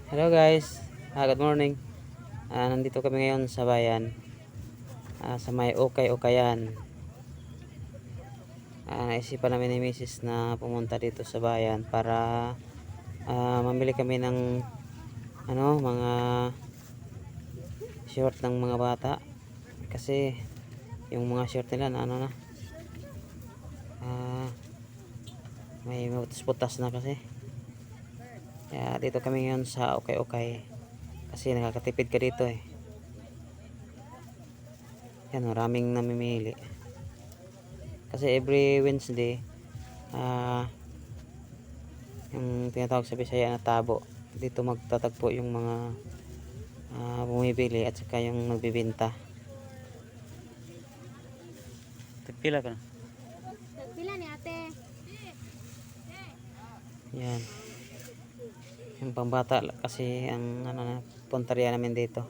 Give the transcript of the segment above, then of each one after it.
Hello guys, good morning. Nandito kami ngayon sa bayan, sa may Okay-Okayan. Naisipan namin ni Mrs. na pumunta dito sa bayan para mamili kami ng mga short ng mga bata. Kasi yung mga short nila na may butas-butas na kasi. Kaya dito kami ngayon sa Okay-Okay. Kasi nakakatipid ka dito eh. Yan, maraming namimili. Kasi every Wednesday, yung tinatawag sa Bisaya na tabo, dito magtatagpo yung mga bumibili at saka yung nagbibenta. Tagpila ka na? Tagpila ni ate. Yan. Yung pambata kasi ang puntarya namin dito.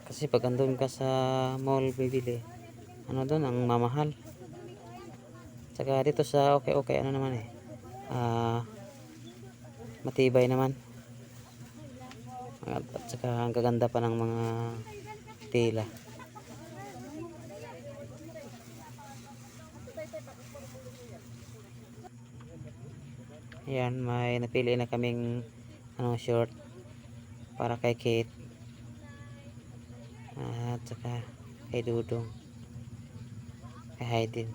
Kasi pag andun ka sa mall bibili, doon ang mamahal. Saka dito sa Okay-Okay naman matibay naman. At saka ang gaganda pa ng mga tela. Ayan, may napili na kaming short para kay Kate. At saka kay Dudong, kay Hayden.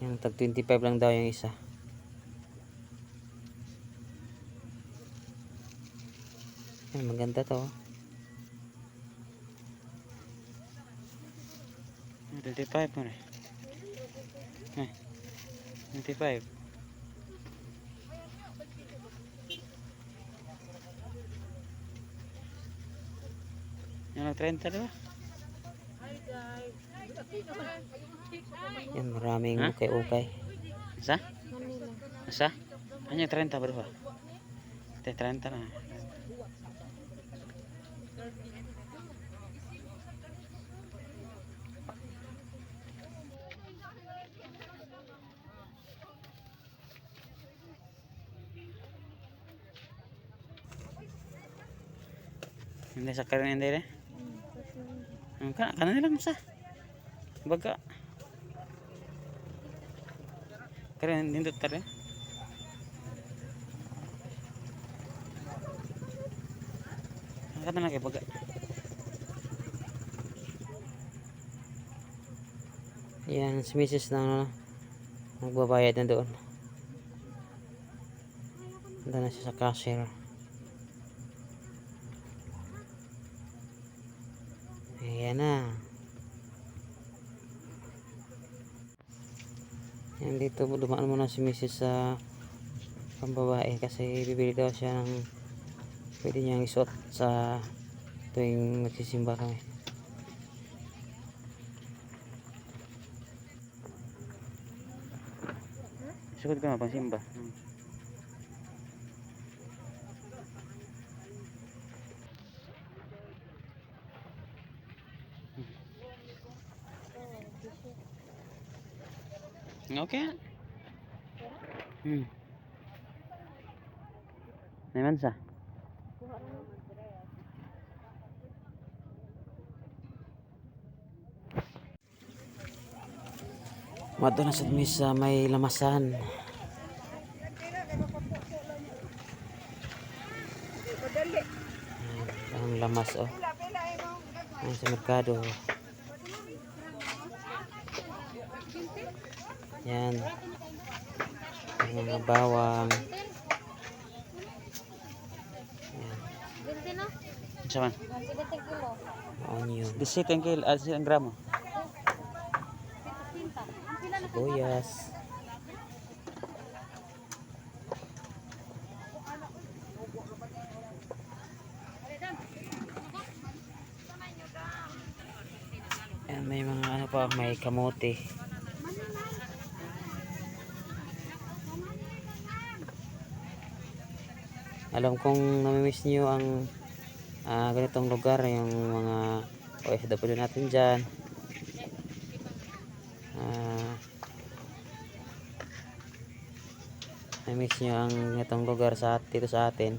Yung tag 25 lang daw yung isa. Yan, maganda to. 25 mo eh. 25. Yung 30 diba? Yan, maraming Okay-Okay. Isa? Isa? Ano 30 ba diba? 30 na. Hindi sa karin hindi rin? Kanan nilang sa baga karin hindi tarin kanan lagi baga. Yan si Mrs. na magbabayad na doon. Doon na siya sa cashier. Ayan na. Yan, dito dumaan muna si Mrs. sa pambabae kasi bibili daw siya ng pwede niyang isuot sa tuwing nagsisimba kami. Suot ka nga pang simba. Okay. Naman sa? Mato na sa misa may lamasan. Ang lamas Ang sa merkado. Yan. Ang mga bawang. Yan. Saman? Onion. Disi ang kilo, ang gramo. Sibuyas. Yan, may mga may kamote. Alam kong namimiss nyo ang ganitong lugar, yung mga OFW natin dyan. Namimiss nyo ang ganitong lugar dito sa atin.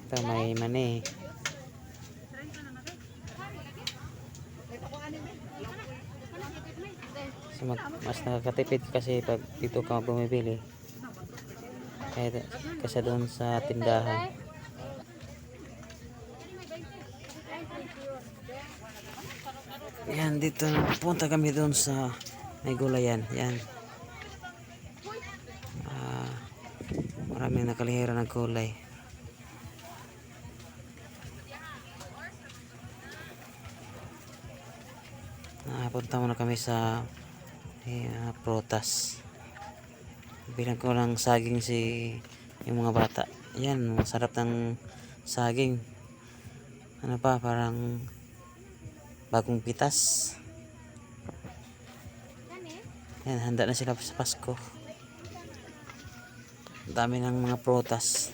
Ito may mani. So, mas nakakatipid kasi pag dito ka bumibili kaysa doon sa tindahan. Yan, dito punta kami doon sa may gulayan. Yan. Maraming nakalihira ng gulay. Punta muna kami sa prutas. Bilang ko lang saging yung mga bata. Yan, masarap ng saging. Ano pa, parang bagong pitas. Yan, handa na sila sa Pasko. Dami ng mga prutas.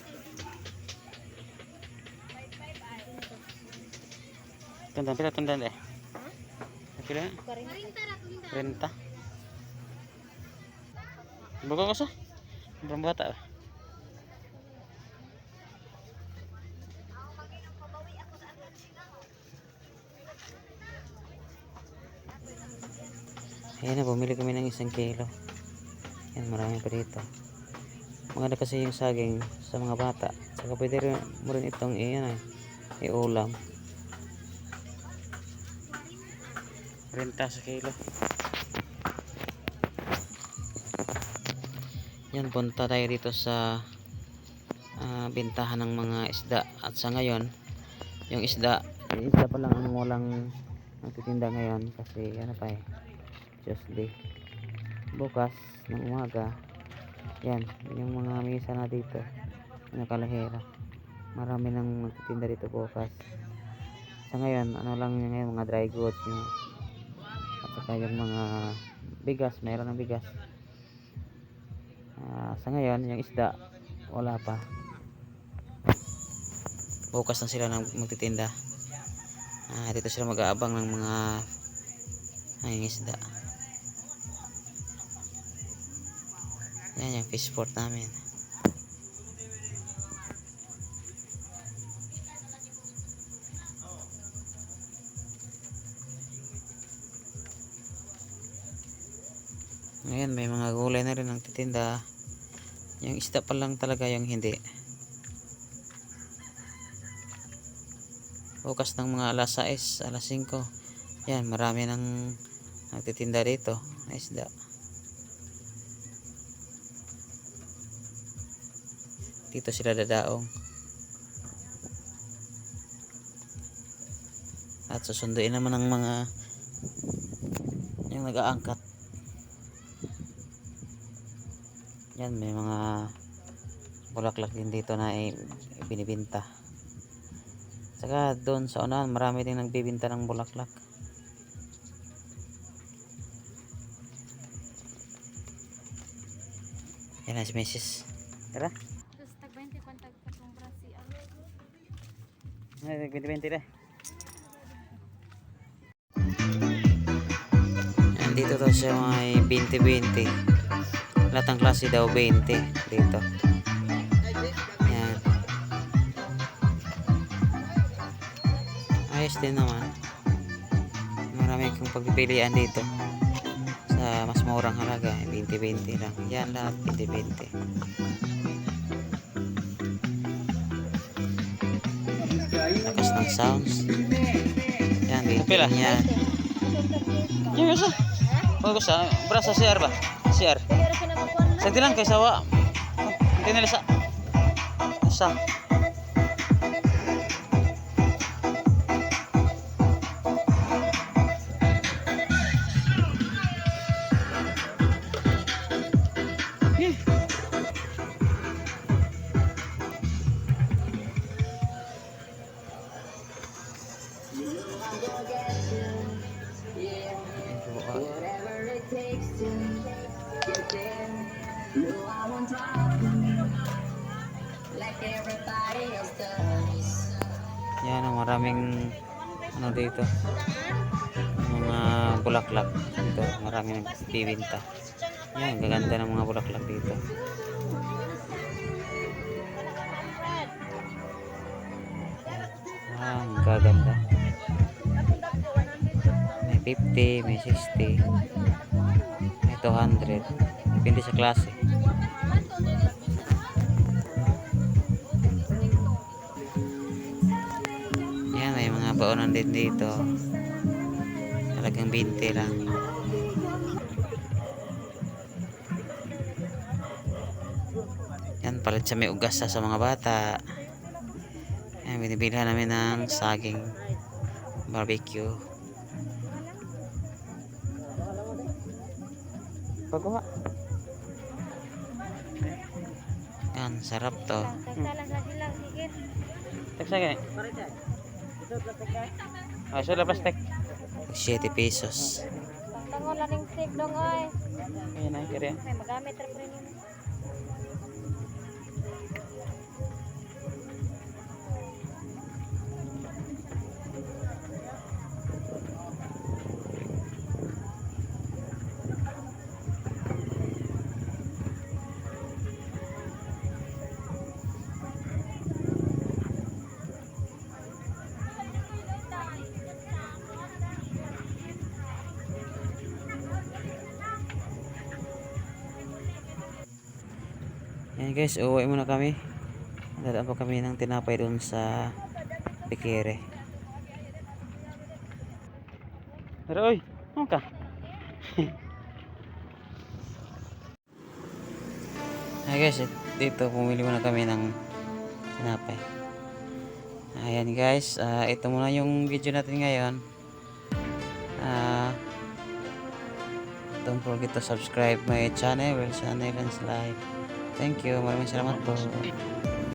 Tanda, pila tanda eh. Pila? 30. Buka ko sa? Berapa bata? Ayan na, bumili kami ng 1 kilo. Yan, marami pa dito. Maganda kasi yung saging sa mga bata. Saka pwede rin mo rin itong iulam. 30 sa kilo. Yan, punta tayo dito sa bintahan ng mga isda. At sa ngayon, yung isda pa lang ang walang nagtitinda ngayon kasi ano pa Tuesday. Bukas ng umaga, yan, yung mga misa na dito nakalahera. Marami nang nagtitinda dito bukas. Sa ngayon, ano lang yung ngayon, mga dry goods at saka yung mga bigas, mayroon ng bigas. Sa ngayon, yung isda wala pa. Bukas na sila magtitinda. Dito sila mag-aabang ng mga isda. Yan yung fish port namin. Ngayon may mga gulay na rin ang titinda. Yung isda pa lang talaga yung hindi. Bukas ng mga alas 6, alas 5. Yan, marami nang nagtitinda dito na isda. Dito sila dadaong. At susunduin naman ng mga yung nag-aangkat. Yan, may mga bulaklak din dito na binibinta. Saka doon sa unahan, marami din nagbibinta ng bulaklak. Yan na si Mrs. Tara. Terus tag 20 kontag katong brasi Ay, 20-20 dah. Yan, dito to siya may 20-20. Lahat ng klase daw 20 dito. Yan. Ayos din naman. Marami kang pagpipilian dito. Sa mas murang halaga, 20-20 lang. Yan lahat 20-20. Lakas ng sounds. Yan, pila. Yan. Yung isa. Bagus sa berasa CR ba? CR. Sa tilang kay sawa. Hindi nila sa. Sa. maraming ano dito, mga bulaklak dito, maraming nagbibinta. Yan, gaganda ng mga bulaklak dito. Ah, ang gaganda. May 50, may 60, may 200. Depende sa klase. Yan, may mga baonan din dito. Talagang 20 lang. Yan, palit sa may ugas sa mga bata. Yan, binibilhan namin ng saging barbecue. Pagkuha. Yan, sarap to. Teksa gani. Ah, sila plastic. 7 pesos. Tango lang yung stick dong oy. Ayan na, kaya. May magamit ra pre nimo. Yan guys, uuwi muna kami. Dadaan pa kami ng tinapay doon sa Pikere. Pero oy, ano ka? Ay guys, dito pumili muna kami ng tinapay. Ayan guys, ito muna yung video natin ngayon. Don't forget to subscribe my channel, Wilson Evans Live. Thank you, maraming salamat po.